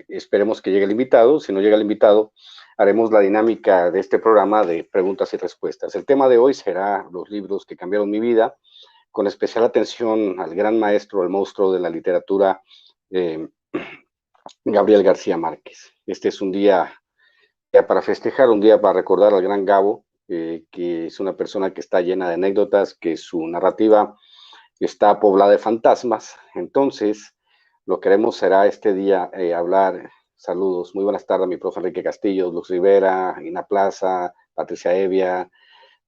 esperemos que llegue el invitado. Si no llega el invitado, haremos la dinámica de este programa de preguntas y respuestas. El tema de hoy será los libros que cambiaron mi vida, con especial atención al gran maestro, el monstruo de la literatura, eh, Gabriel García Márquez. Este es un día para festejar, un día para recordar al gran Gabo, que es una persona que está llena de anécdotas, que su narrativa está poblada de fantasmas. Entonces, lo que haremos será este día hablar. Saludos, muy buenas tardes a mi profe Enrique Castillo, Luz Rivera, Ina Plaza, Patricia Evia.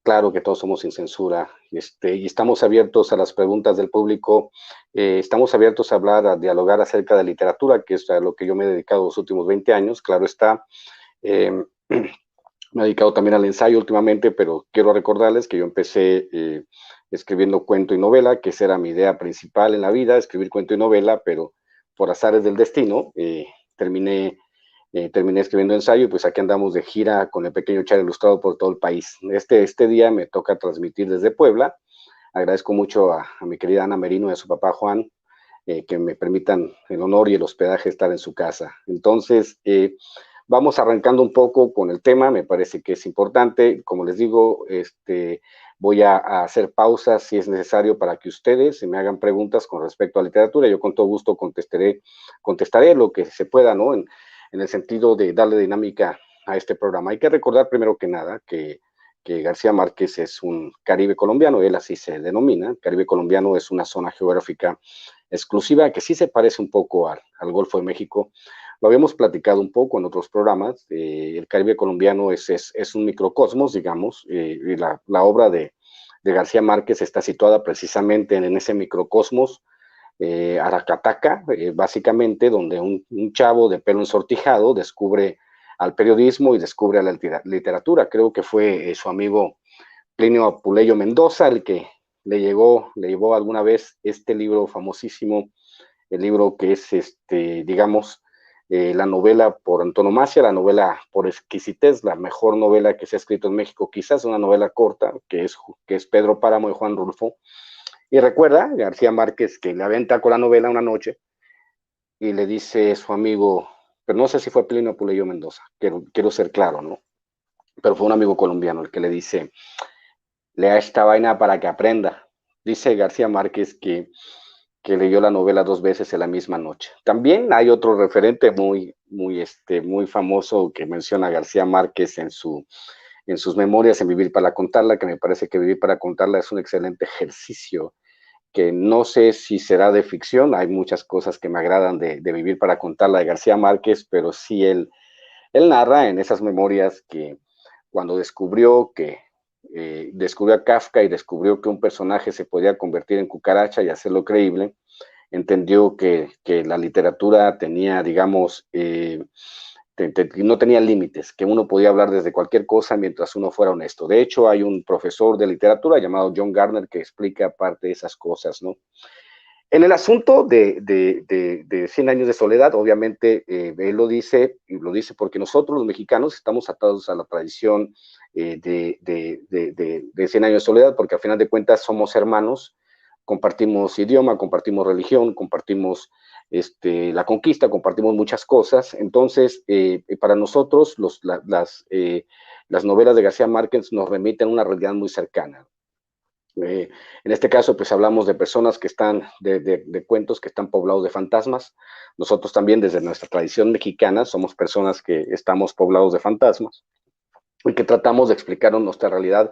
Claro que todos somos sin censura, y estamos abiertos a las preguntas del público, estamos abiertos a hablar, a dialogar acerca de literatura, que es a lo que yo me he dedicado los últimos 20 años, claro está. Me he dedicado también al ensayo últimamente, pero quiero recordarles que yo empecé escribiendo cuento y novela, que esa era mi idea principal en la vida, escribir cuento y novela, pero por azares del destino terminé escribiendo ensayo, y pues aquí andamos de gira con el pequeño Char Ilustrado por todo el país. Este día me toca transmitir desde Puebla. Agradezco mucho a mi querida Ana Merino y a su papá Juan, que me permitan el honor y el hospedaje de estar en su casa. Entonces, vamos arrancando un poco con el tema, me parece que es importante. Como les digo, voy a hacer pausas si es necesario para que ustedes se me hagan preguntas con respecto a literatura. Yo con todo gusto contestaré lo que se pueda, ¿no? En el sentido de darle dinámica a este programa. Hay que recordar primero que nada que García Márquez es un Caribe colombiano, él así se denomina. Caribe colombiano es una zona geográfica exclusiva que sí se parece un poco al Golfo de México. Lo habíamos platicado un poco en otros programas. El Caribe colombiano es un microcosmos, digamos, y la obra de García Márquez está situada precisamente en ese microcosmos, Aracataca, básicamente, donde un chavo de pelo ensortijado descubre al periodismo y descubre a la literatura. Creo que fue su amigo Plinio Apuleyo Mendoza el que le llevó alguna vez este libro famosísimo, el libro que es, digamos, la novela por antonomasia, la novela por exquisitez, la mejor novela que se ha escrito en México, quizás una novela corta, que es Pedro Páramo de Juan Rulfo. Y recuerda García Márquez que le aventa con la novela una noche y le dice a su amigo, pero no sé si fue Plinio Apuleyo Mendoza, quiero ser claro, ¿no? Pero fue un amigo colombiano el que le dice, lea esta vaina para que aprenda. Dice García Márquez que leyó la novela 2 veces en la misma noche. También hay otro referente muy famoso que menciona García Márquez en sus memorias, en Vivir para contarla, que me parece que Vivir para contarla es un excelente ejercicio, que no sé si será de ficción. Hay muchas cosas que me agradan de Vivir para contarla de García Márquez, pero sí él narra en esas memorias que cuando descubrió a Kafka y descubrió que un personaje se podía convertir en cucaracha y hacerlo creíble, entendió que la literatura tenía, digamos, no tenía límites, que uno podía hablar desde cualquier cosa mientras uno fuera honesto. De hecho, hay un profesor de literatura llamado John Gardner que explica parte de esas cosas, ¿no? En el asunto de 100 años de soledad, obviamente, él lo dice, y lo dice porque nosotros los mexicanos estamos atados a la tradición de 100 años de soledad, porque al final de cuentas somos hermanos, compartimos idioma, compartimos religión, compartimos la conquista, compartimos muchas cosas. Entonces, para nosotros las novelas de García Márquez nos remiten a una realidad muy cercana. En este caso, pues hablamos de personas que están, de cuentos que están poblados de fantasmas. Nosotros también, desde nuestra tradición mexicana, somos personas que estamos poblados de fantasmas y que tratamos de explicar nuestra realidad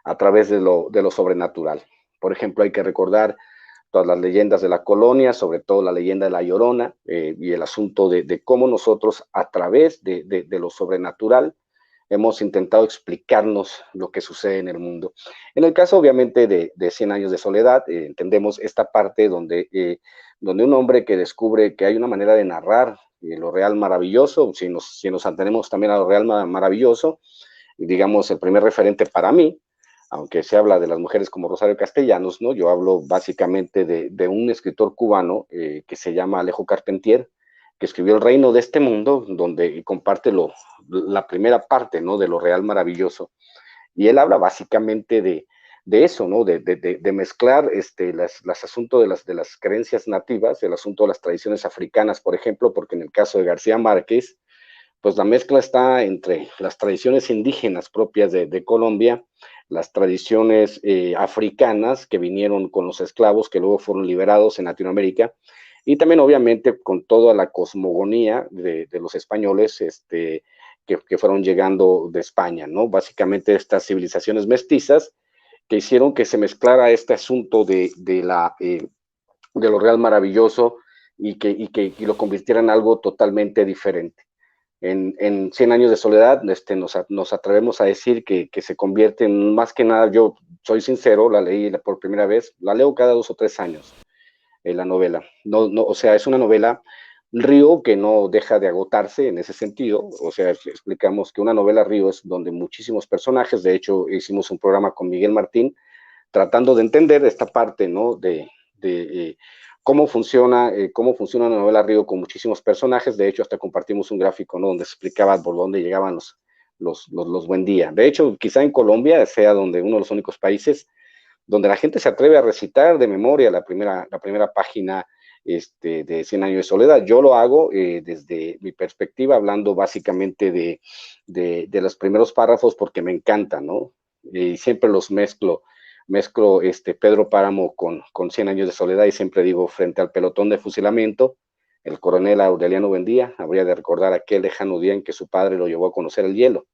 a través de lo sobrenatural. Por ejemplo, hay que recordar todas las leyendas de la colonia, sobre todo la leyenda de La Llorona, y el asunto de cómo nosotros, a través de lo sobrenatural, hemos intentado explicarnos lo que sucede en el mundo. En el caso, obviamente, de 100 años de soledad, entendemos esta parte donde un hombre que descubre que hay una manera de narrar lo real maravilloso, si nos atenemos también a lo real maravilloso, digamos, el primer referente para mí, aunque se habla de las mujeres como Rosario Castellanos, ¿no? Yo hablo básicamente de un escritor cubano que se llama Alejo Carpentier, que escribió El reino de este mundo, donde comparte la primera parte, ¿no? De lo real maravilloso. Y él habla básicamente de eso, ¿no? De mezclar las asuntos de las creencias nativas, el asunto de las tradiciones africanas, por ejemplo, porque en el caso de García Márquez, pues la mezcla está entre las tradiciones indígenas propias de Colombia, las tradiciones africanas que vinieron con los esclavos que luego fueron liberados en Latinoamérica, y también obviamente con toda la cosmogonía de los españoles que fueron llegando de España, ¿no? Básicamente estas civilizaciones mestizas que hicieron que se mezclara este asunto de lo real maravilloso y lo convirtiera en algo totalmente diferente. En 100 años de soledad nos atrevemos a decir que se convierte en, más que nada, yo soy sincero, la leí por primera vez, la leo cada 2 o 3 años, la novela. O sea, es una novela río que no deja de agotarse en ese sentido. O sea, explicamos que una novela río es donde muchísimos personajes, de hecho hicimos un programa con Miguel Martín, tratando de entender esta parte, ¿no? De cómo funciona una novela río con muchísimos personajes. De hecho, hasta compartimos un gráfico, ¿no? Donde se explicaba por dónde llegaban los buen día. De hecho, quizá en Colombia sea donde uno de los únicos países donde la gente se atreve a recitar de memoria la primera página de 100 años de soledad. Yo lo hago desde mi perspectiva, hablando básicamente de los primeros párrafos porque me encanta, ¿no? Y siempre los mezclo Pedro Páramo con 100 años de soledad, y siempre digo, frente al pelotón de fusilamiento, el coronel Aureliano Buendía habría de recordar aquel lejano día en que su padre lo llevó a conocer el hielo.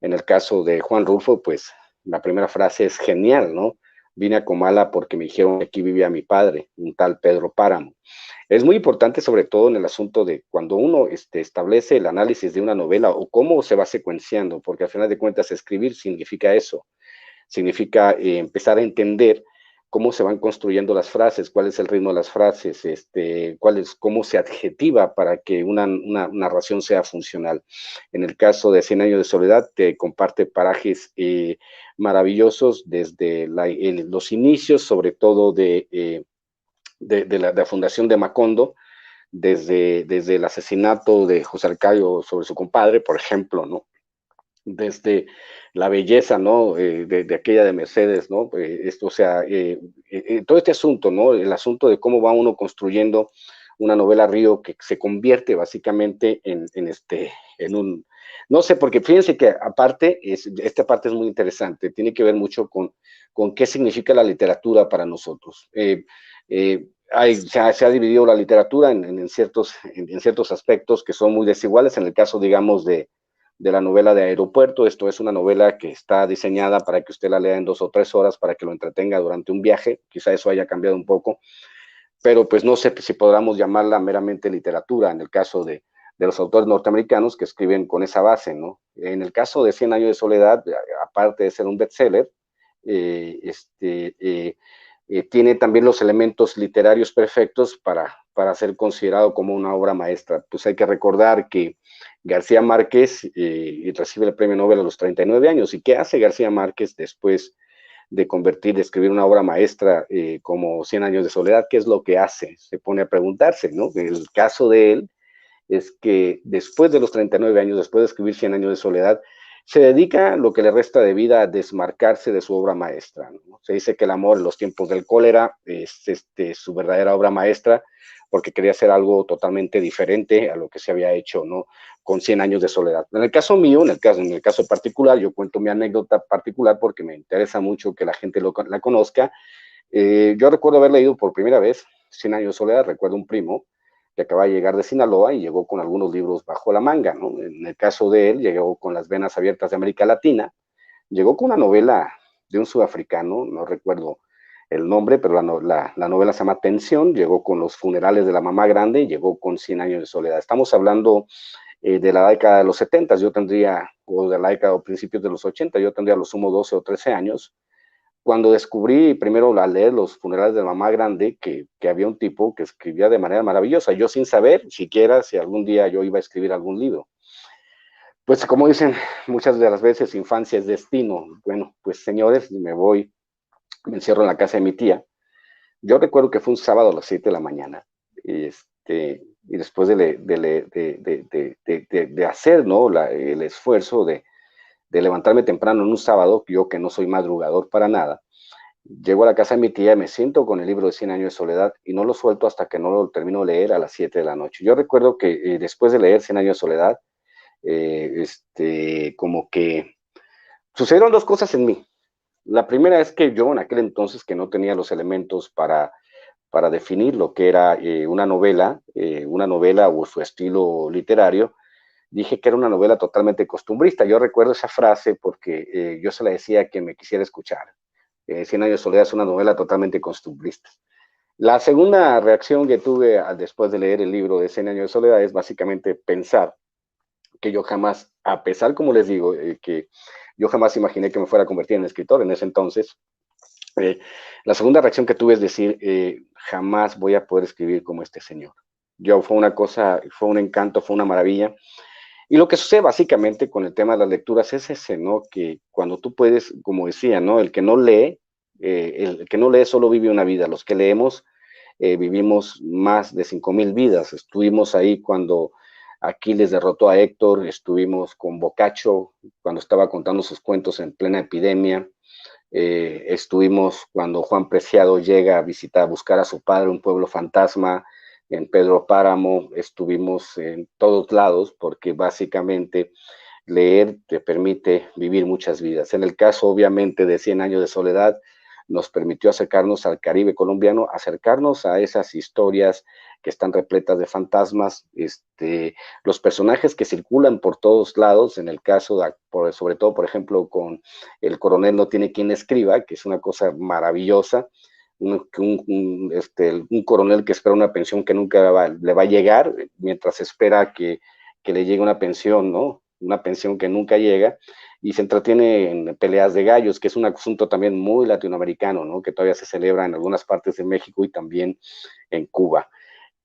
En el caso de Juan Rulfo, pues la primera frase es genial, ¿no? Vine a Comala porque me dijeron que aquí vivía mi padre, un tal Pedro Páramo. Es muy importante, sobre todo en el asunto de cuando uno establece el análisis de una novela o cómo se va secuenciando, porque al final de cuentas escribir significa eso, significa empezar a entender cómo se van construyendo las frases, cuál es el ritmo de las frases, cómo se adjetiva para que una narración sea funcional. En el caso de 100 años de soledad, te comparte parajes maravillosos desde los inicios, sobre todo de la fundación de Macondo, desde el asesinato de José Arcadio sobre su compadre, por ejemplo, ¿no? Desde la belleza, ¿no? De aquella de Mercedes, ¿no? O sea, todo este asunto, ¿no? El asunto de cómo va uno construyendo una novela río que se convierte básicamente en un, no sé, porque fíjense que aparte, esta parte es muy interesante, tiene que ver mucho con qué significa la literatura para nosotros. Se ha dividido la literatura en ciertos aspectos que son muy desiguales. En el caso, digamos, de la novela de Aeropuerto. Esto es una novela que está diseñada para que usted la lea en 2 o 3 horas, para que lo entretenga durante un viaje. Quizá eso haya cambiado un poco, pero pues no sé si podamos llamarla meramente literatura en el caso de los autores norteamericanos que escriben con esa base, ¿no? En el caso de 100 años de soledad, aparte de ser un bestseller, tiene también los elementos literarios perfectos para ser considerado como una obra maestra. Pues hay que recordar que García Márquez recibe el premio Nobel a los 39 años. ¿Y qué hace García Márquez después de escribir una obra maestra como 100 años de soledad? ¿Qué es lo que hace? Se pone a preguntarse, ¿no? El caso de él es que después de los 39 años, después de escribir 100 años de soledad, se dedica lo que le resta de vida a desmarcarse de su obra maestra, ¿no? Se dice que el amor en los tiempos del cólera es su verdadera obra maestra, porque quería hacer algo totalmente diferente a lo que se había hecho, ¿no? Con 100 años de soledad. En el caso mío, en el caso particular, yo cuento mi anécdota particular porque me interesa mucho que la gente la conozca. Yo recuerdo haber leído por primera vez 100 años de soledad. Recuerdo un primo que acaba de llegar de Sinaloa y llegó con algunos libros bajo la manga, ¿no? En el caso de él, llegó con las venas abiertas de América Latina, llegó con una novela de un sudafricano, no recuerdo el nombre, pero la novela se llama Tensión, llegó con Los funerales de la mamá grande y llegó con 100 años de soledad. Estamos hablando de la década de los 70, yo tendría, o de la década o principios de los 80, yo tendría a lo sumo 12 o 13 años, cuando descubrí primero al leer Los funerales de mamá grande, que había un tipo que escribía de manera maravillosa, yo sin saber siquiera si algún día yo iba a escribir algún libro. Pues como dicen muchas de las veces, infancia es destino. Bueno, pues señores, me encierro en la casa de mi tía. Yo recuerdo que fue un sábado a las 7 de la mañana, y después de hacer, ¿no? El esfuerzo de levantarme temprano en un sábado, yo que no soy madrugador para nada, Llego a la casa de mi tía, me siento con el libro de 100 años de soledad y no lo suelto hasta que no lo termino de leer a las 7 de la noche. Yo recuerdo que después de leer 100 años de soledad, como que sucedieron dos cosas en mí. La primera es que yo en aquel entonces que no tenía los elementos para definir lo que era una novela o su estilo literario, dije que era una novela totalmente costumbrista. Yo recuerdo esa frase porque yo se la decía a quien me quisiera escuchar. Cien años de soledad es una novela totalmente costumbrista. La segunda reacción que tuve después de leer el libro de Cien años de soledad es básicamente pensar que yo jamás, a pesar, como les digo, que yo jamás imaginé que me fuera a convertir en escritor en ese entonces, eh, la segunda reacción que tuve es decir, jamás voy a poder escribir como este señor. Yo fue una cosa, fue un encanto, fue una maravilla. Y lo que sucede básicamente con el tema de las lecturas es ese, ¿no? Que cuando tú puedes, como decía, ¿no? El que no lee solo vive una vida. Los que leemos vivimos más de 5,000 vidas. Estuvimos ahí cuando Aquiles derrotó a Héctor, estuvimos con Boccaccio cuando estaba contando sus cuentos en plena epidemia, estuvimos cuando Juan Preciado llega a visitar, a buscar a su padre, un pueblo fantasma, en Pedro Páramo, estuvimos en todos lados porque básicamente leer te permite vivir muchas vidas. En el caso, obviamente, de 100 años de soledad, nos permitió acercarnos al Caribe colombiano, acercarnos a esas historias que están repletas de fantasmas, los personajes que circulan por todos lados, en el caso, sobre todo, por ejemplo, con El coronel no tiene quien escriba, que es una cosa maravillosa, un coronel que espera una pensión que nunca le va a llegar, mientras espera que le llegue una pensión, ¿no? Una pensión que nunca llega, y se entretiene en peleas de gallos, que es un asunto también muy latinoamericano, ¿no? Que todavía se celebra en algunas partes de México y también en Cuba.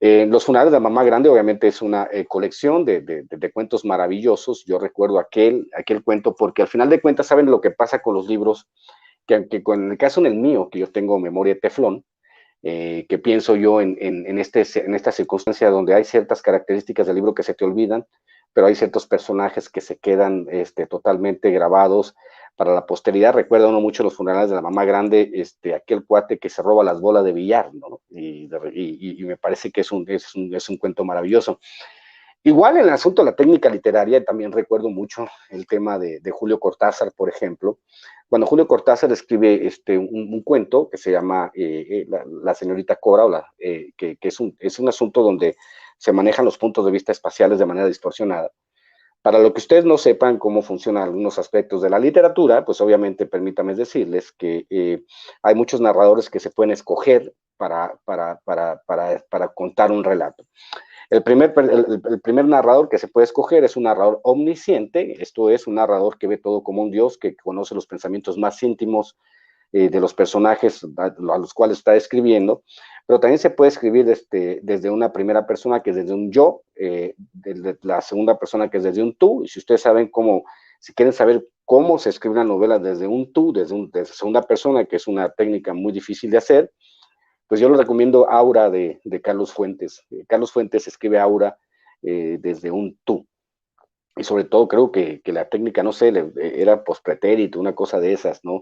Los funerales de la mamá grande obviamente es una colección de cuentos maravillosos. Yo recuerdo aquel cuento porque al final de cuentas saben lo que pasa con los libros, que con el caso en el mío, que yo tengo memoria de teflón, que pienso yo en esta circunstancia donde hay ciertas características del libro que se te olvidan, pero hay ciertos personajes que se quedan totalmente grabados para la posteridad. Recuerda uno mucho los funerales de la mamá grande, aquel cuate que se roba las bolas de billar, ¿no? Y me parece que es un cuento maravilloso. Igual en el asunto de la técnica literaria, también recuerdo mucho el tema de Julio Cortázar, por ejemplo. Cuando Julio Cortázar escribe un cuento que se llama la señorita Cora, que es un asunto donde se manejan los puntos de vista espaciales de manera distorsionada. Para lo que ustedes no sepan cómo funcionan algunos aspectos de la literatura, pues obviamente permítanme decirles que hay muchos narradores que se pueden escoger para contar un relato. El primer narrador que se puede escoger es un narrador omnisciente, esto es un narrador que ve todo como un dios, que conoce los pensamientos más íntimos de los personajes a los cuales está escribiendo, pero también se puede escribir desde una primera persona que es desde un yo, desde la segunda persona que es desde un tú, y si ustedes saben si quieren saber cómo se escribe una novela desde un tú, desde segunda persona, que es una técnica muy difícil de hacer, pues yo les recomiendo Aura de Carlos Fuentes. Carlos Fuentes escribe Aura desde un tú. Y sobre todo creo que la técnica, no sé, era pospretérito, una cosa de esas, ¿no?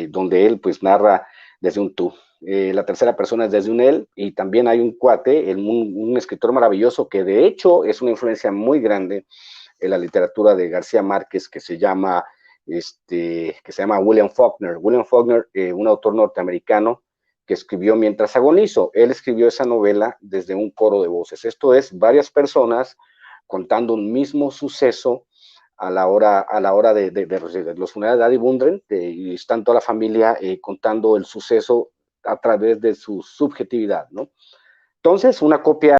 Donde él pues narra desde un tú. La tercera persona es desde un él, y también hay un cuate, un escritor maravilloso que de hecho es una influencia muy grande en la literatura de García Márquez, que se llama William Faulkner. William Faulkner, un autor norteamericano que escribió Mientras agonizo. Él escribió esa novela desde un coro de voces. Esto es varias personas contando un mismo suceso a la hora de los funerales de Adi Bundren, y están toda la familia contando el suceso a través de su subjetividad, ¿no? Entonces, una copia